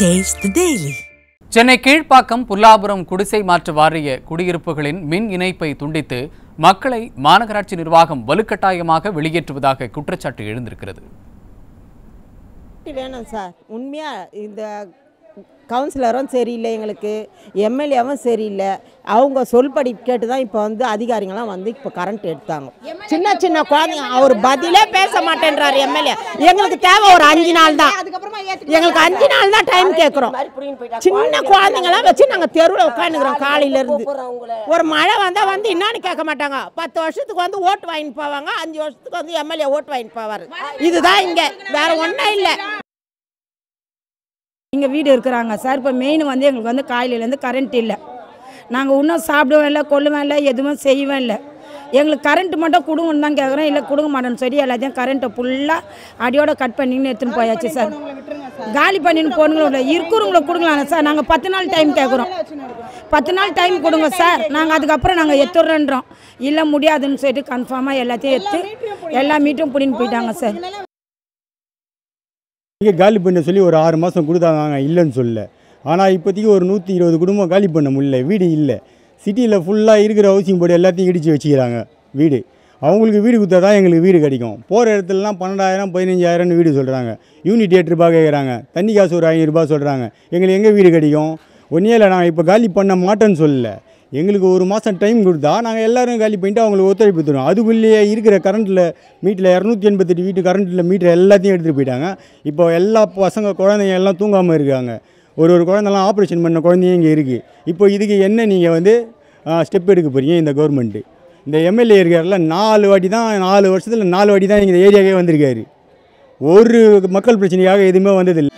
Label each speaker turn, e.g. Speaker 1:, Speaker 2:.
Speaker 1: Taste the Daily.
Speaker 2: Chennai Kilpauk Pullapuram குடிசை மாற்று வாரிய குடியிருப்புகளின் மின் இணைப்பை துண்டித்து மக்களை மாநகராட்சி நிர்வாகம் வலுக்கட்டாயமாக வெளியேற்றுவதாக குற்றச்சாட்டு எழுந்திருக்கிறது.
Speaker 3: வேணும் சார், உண்மையா இந்த கவுன்சிலரும் சரியில்லை, எங்களுக்கு எம்எல்ஏவும் சரியில்லை. அவங்க சொல்படி கேட்டு தான் இப்போ அதிகாரிங்களாம் இப்போ கரண்ட் எடுத்தாங்க. சின்ன சின்ன குழந்தைங்க அவர் பதிலே பேச மாட்டேன்றார் எம்எல்ஏ. எங்களுக்கு தேவை ஒரு 5 நாள் தான், எங்களுக்கு 5 நாள் தான் டைம் கேட்குறோம். சின்ன குழந்தைங்களாம் வச்சு நாங்கள் தெருவில் உட்காந்துக்கிறோம் காலையிலேருந்து. ஒரு மழை வந்தால் என்னன்னு கேட்க மாட்டாங்க. 10 வருஷத்துக்கு ஓட்டு வாங்கிட்டு போவாங்க, 5 வருஷத்துக்கு எம்எல்ஏ ஓட்டு வாங்கிட்டு போவார். இதுதான் இங்கே, வேற ஒன்றும் இல்லை.
Speaker 4: இங்கே வீடு இருக்கிறாங்க சார். இப்போ மெயின் எங்களுக்கு காலையிலேருந்து கரண்ட் இல்லை. நாங்கள் இன்னும் சாப்பிடவும் இல்லை, கொள்ளுவேன் இல்லை, எதுவும் செய்வேன் இல்லை. எங்களுக்கு கரண்ட்டு மட்டும் கொடுங்கன்னு தான் கேட்குறோம். இல்லை கொடுக்க மாட்டேன்னு சொல்லி எல்லாத்தையும் கரண்ட்டை ஃபுல்லாக அடியோட கட் பண்ணின்னு எடுத்துன்னு போயாச்சு சார். காலி பண்ணின்னு போனுங்களும் இல்லை, இருக்கிறவங்கள கொடுங்களாம் சார். நாங்கள் 10 நாள் டைம் கேட்குறோம். 10 நாள் டைம் கொடுங்க சார். நாங்கள் அதுக்கப்புறம் நாங்கள் எடுத்துடுறோன்றோம். இல்லை முடியாதுன்னு சொல்லிட்டு கன்ஃபார்மாக எல்லாத்தையும் எடுத்து எல்லா மீட்டும் பிடின்னு போயிட்டாங்க சார்.
Speaker 5: இங்கே காலி பண்ண சொல்லி ஒரு 6 மாதம் கொடுத்தாங்க, இல்லைன்னு சொல்ல. ஆனால் இப்போதைக்கு ஒரு 120 குடும்பம் காலி பண்ண முடியல, வீடு இல்லை. சிட்டியில் ஃபுல்லாக இருக்கிற ஹவுசிங் போர்டு எல்லாத்தையும் இடித்து வச்சுக்கிறாங்க வீடு. அவங்களுக்கு வீடு கொடுத்தா தான் எங்களுக்கு வீடு கிடைக்கும். போகிற இடத்துலலாம் 12,000 15,000 வீடு சொல்கிறாங்க. யூனிட் 8 ரூபா கேட்குறாங்க, தண்ணி காசு ஒரு 500 ரூபா சொல்கிறாங்க. எங்களுக்கு எங்கே வீடு கிடைக்கும்? ஒன்றே இல்லை, நாங்கள் இப்போ காலி பண்ண மாட்டேன்னு சொல்லலை. எங்களுக்கு ஒரு மாதம் டைம் கொடுத்தா நாங்கள் எல்லோரும் காலி பண்ணிட்டு அவங்களுக்கு ஒத்துழைப்பு தருவோம். அதுக்குள்ளேயே இருக்கிற கரண்ட்டில் மீட்டில் 288 வீட்டு கரண்ட்டில் மீட்டர் எல்லாத்தையும் எடுத்துகிட்டு போயிட்டாங்க. இப்போ எல்லா பசங்க குழந்தைங்க எல்லாம் தூங்காமல் இருக்காங்க. ஒரு குழந்தைலாம் ஆப்ரேஷன் பண்ண குழந்தைங்க இங்கே இருக்குது. இப்போ இதுக்கு என்ன நீங்கள் ஸ்டெப் எடுக்க போகிறீங்க? இந்த கவர்மெண்ட்டு, இந்த எம்எல்ஏ இருக்கார்ல, 4 வாட்டி தான், 4 வருஷத்தில் 4 வாட்டி தான் இந்த ஏரியாவே வந்திருக்காரு. ஒரு மக்கள் பிரச்சனைக்காக எதுவுமே வந்ததில்லை.